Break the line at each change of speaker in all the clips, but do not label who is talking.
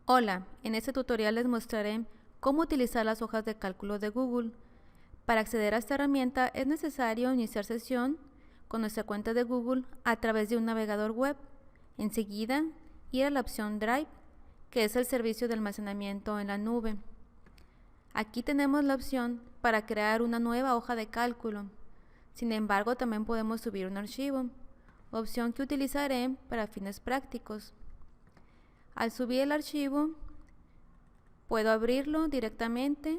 Hola, en este tutorial les mostraré cómo utilizar las hojas de cálculo de Google. Para acceder a esta herramienta es necesario iniciar sesión con nuestra cuenta de Google a través de un navegador web. Enseguida, ir a la opción Drive, que es el servicio de almacenamiento en la nube. Aquí tenemos la opción para crear una nueva hoja de cálculo. Sin embargo, también podemos subir un archivo, opción que utilizaré para fines prácticos. Al subir el archivo, puedo abrirlo directamente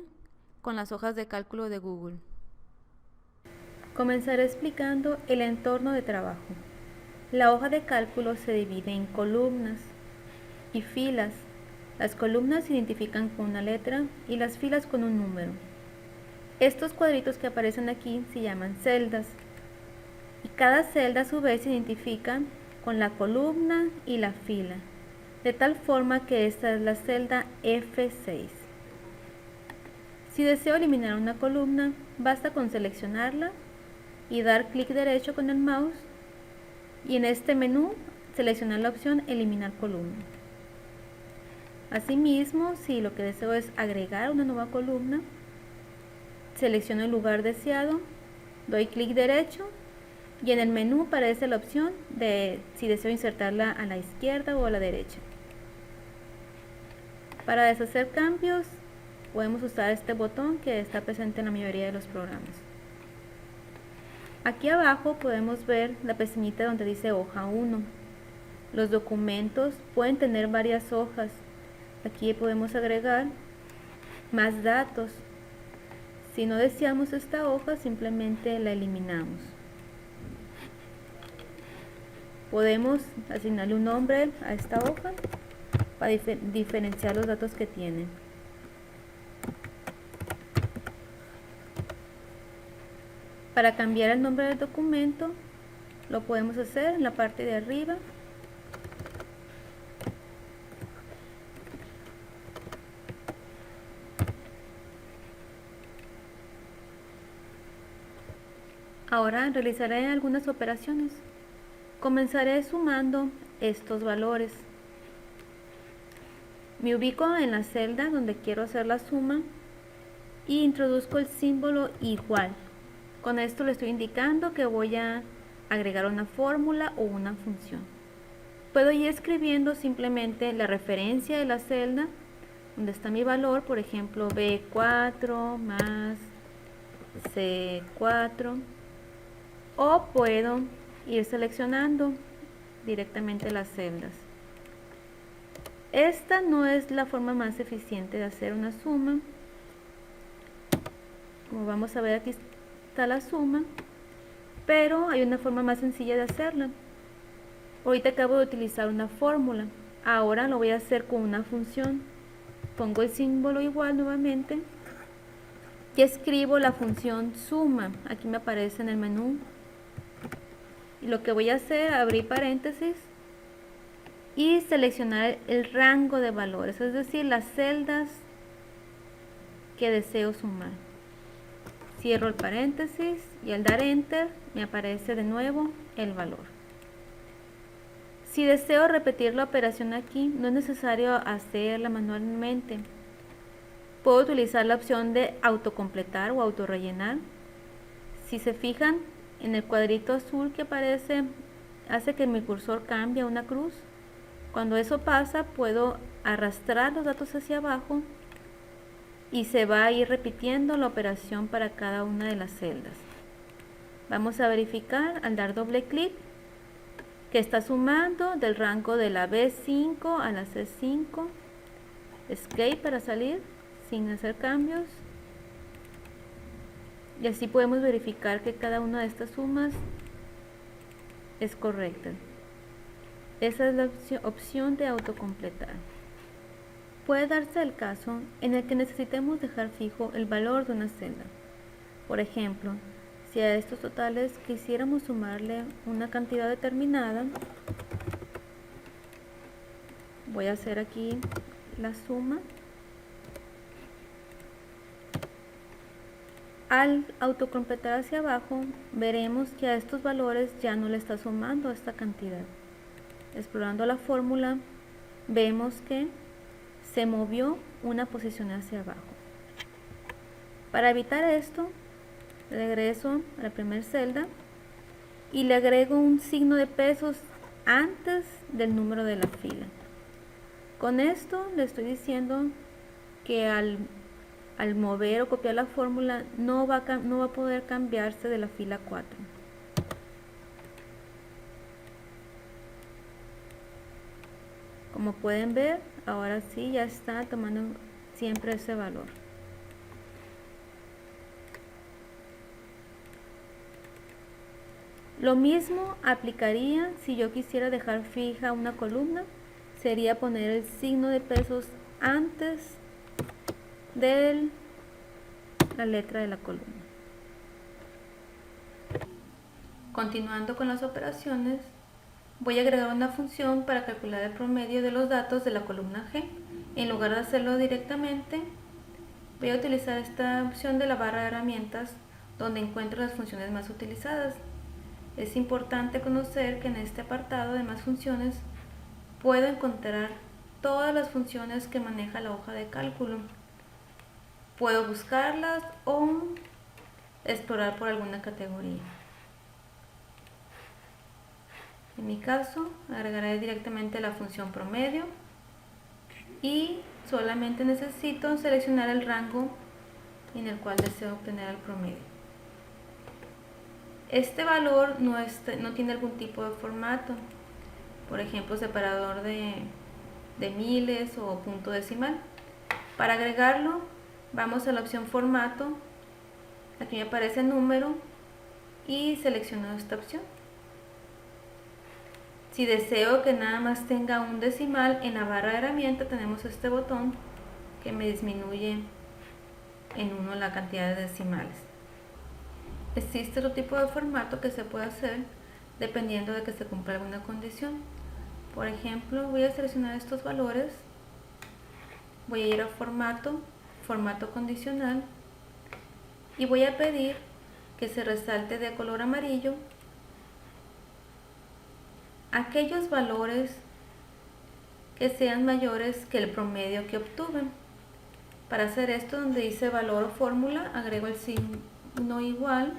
con las hojas de cálculo de Google. Comenzaré explicando el entorno de trabajo. La hoja de cálculo se divide en columnas y filas. Las columnas se identifican con una letra y las filas con un número. Estos cuadritos que aparecen aquí se llaman celdas y cada celda a su vez se identifica con la columna y la fila, de tal forma que esta es la celda F6. Si deseo eliminar una columna, basta con seleccionarla y dar clic derecho con el mouse y en este menú seleccionar la opción Eliminar columna. Asimismo, si lo que deseo es agregar una nueva columna, selecciono el lugar deseado, doy clic derecho y en el menú aparece la opción de si deseo insertarla a la izquierda o a la derecha. Para deshacer cambios podemos usar este botón que está presente en la mayoría de los programas. Aquí abajo podemos ver la pestañita donde dice hoja 1. Los documentos pueden tener varias hojas. Aquí podemos agregar más datos. Si no deseamos esta hoja, simplemente la eliminamos. Podemos asignarle un nombre a esta hoja para diferenciar los datos que tiene. Para cambiar el nombre del documento, lo podemos hacer en la parte de arriba. Ahora realizaré algunas operaciones. Comenzaré sumando estos valores. Me ubico en la celda donde quiero hacer la suma y introduzco el símbolo igual. Con esto le estoy indicando que voy a agregar una fórmula o una función. Puedo ir escribiendo simplemente la referencia de la celda donde está mi valor, por ejemplo B4 más C4, o puedo ir seleccionando directamente las celdas. Esta no es la forma más eficiente de hacer una suma. Como vamos a ver, aquí está la suma, pero hay una forma más sencilla de hacerla. Ahorita acabo de utilizar una fórmula, ahora lo voy a hacer con una función. Pongo el símbolo igual nuevamente y escribo la función suma. Aquí me aparece en el menú. Y lo que voy a hacer, abrir paréntesis y seleccionar el rango de valores, es decir, las celdas que deseo sumar. Cierro el paréntesis y al dar enter me aparece de nuevo el valor. Si deseo repetir la operación aquí, no es necesario hacerla manualmente. Puedo utilizar la opción de autocompletar o autorrellenar. Si se fijan, en el cuadrito azul que aparece, hace que mi cursor cambie a una cruz. Cuando eso pasa, puedo arrastrar los datos hacia abajo y se va a ir repitiendo la operación para cada una de las celdas. Vamos a verificar al dar doble clic que está sumando del rango de la B5 a la C5. Escape para salir sin hacer cambios. Y así podemos verificar que cada una de estas sumas es correcta. Esa es la opción de autocompletar. Puede darse el caso en el que necesitemos dejar fijo el valor de una celda. Por ejemplo, si a estos totales quisiéramos sumarle una cantidad determinada, voy a hacer aquí la suma. Al autocompletar hacia abajo, veremos que a estos valores ya no le está sumando esta cantidad. Explorando la fórmula, vemos que se movió una posición hacia abajo. Para evitar esto, regreso a la primera celda y le agrego un signo de pesos antes del número de la fila. Con esto le estoy diciendo que al mover o copiar la fórmula no va a poder cambiarse de la fila 4. Como pueden ver, ahora sí ya está tomando siempre ese valor. Lo mismo aplicaría si yo quisiera dejar fija una columna, sería poner el signo de pesos antes de la letra de la columna. Continuando con las operaciones, voy a agregar una función para calcular el promedio de los datos de la columna G. En lugar de hacerlo directamente, voy a utilizar esta opción de la barra de herramientas donde encuentro las funciones más utilizadas. Es importante conocer que en este apartado de más funciones puedo encontrar todas las funciones que maneja la hoja de cálculo. Puedo buscarlas o explorar por alguna categoría. En mi caso, agregaré directamente la función promedio y solamente necesito seleccionar el rango en el cual deseo obtener el promedio. Este valor no tiene algún tipo de formato, por ejemplo separador de miles o punto decimal. Para agregarlo, vamos a la opción formato, aquí me aparece el número y selecciono esta opción. Si deseo que nada más tenga un decimal, en la barra de herramienta tenemos este botón que me disminuye en 1 la cantidad de decimales. Existe otro tipo de formato que se puede hacer dependiendo de que se cumpla alguna condición. Por ejemplo, voy a seleccionar estos valores, voy a ir a formato condicional y voy a pedir que se resalte de color amarillo aquellos valores que sean mayores que el promedio que obtuve. Para hacer esto, donde dice valor o fórmula, agrego el signo igual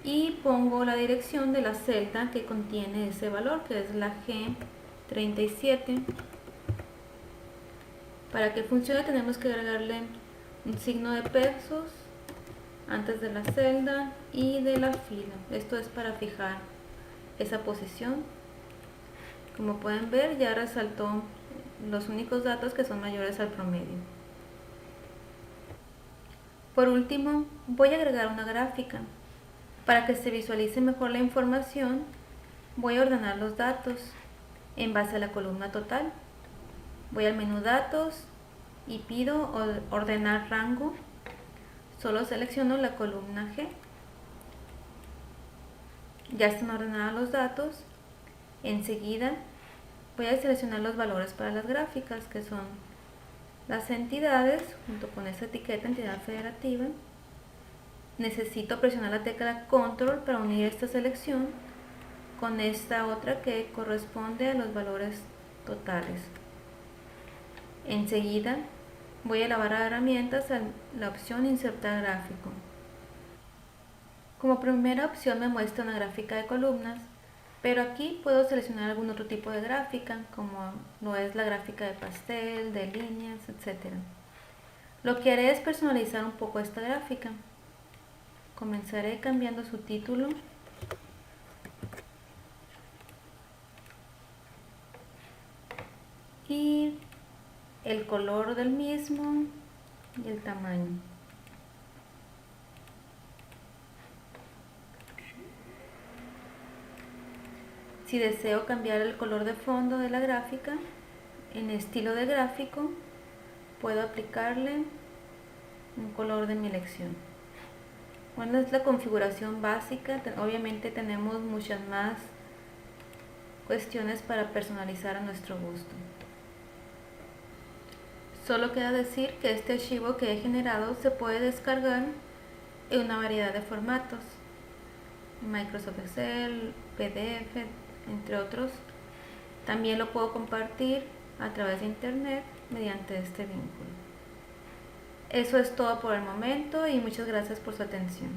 y pongo la dirección de la celda que contiene ese valor, que es la G37. Para que funcione tenemos que agregarle un signo de pesos antes de la celda y de la fila. Esto es para fijar esa posición. Como pueden ver, ya resaltó los únicos datos que son mayores al promedio. Por último, voy a agregar una gráfica. Para que se visualice mejor la información, voy a ordenar los datos en base a la columna total. Voy al menú datos y pido ordenar rango. Solo selecciono la columna G. Ya están ordenados los datos. Enseguida voy a seleccionar los valores para las gráficas, que son las entidades, junto con esa etiqueta entidad federativa. Necesito presionar la tecla control para unir esta selección con esta otra que corresponde a los valores totales. Enseguida voy a la barra de herramientas a la opción insertar gráfico. Como primera opción me muestra una gráfica de columnas, pero aquí puedo seleccionar algún otro tipo de gráfica, como lo es la gráfica de pastel, de líneas, etc. Lo que haré es personalizar un poco esta gráfica. Comenzaré cambiando su título y el color del mismo y el tamaño. Si deseo cambiar el color de fondo de la gráfica, en estilo de gráfico puedo aplicarle un color de mi elección. Bueno, es la configuración básica. Obviamente tenemos muchas más cuestiones para personalizar a nuestro gusto. Solo queda decir que este archivo que he generado se puede descargar en una variedad de formatos: Microsoft Excel, PDF, entre otros. También lo puedo compartir a través de internet mediante este vínculo. Eso es todo por el momento y muchas gracias por su atención.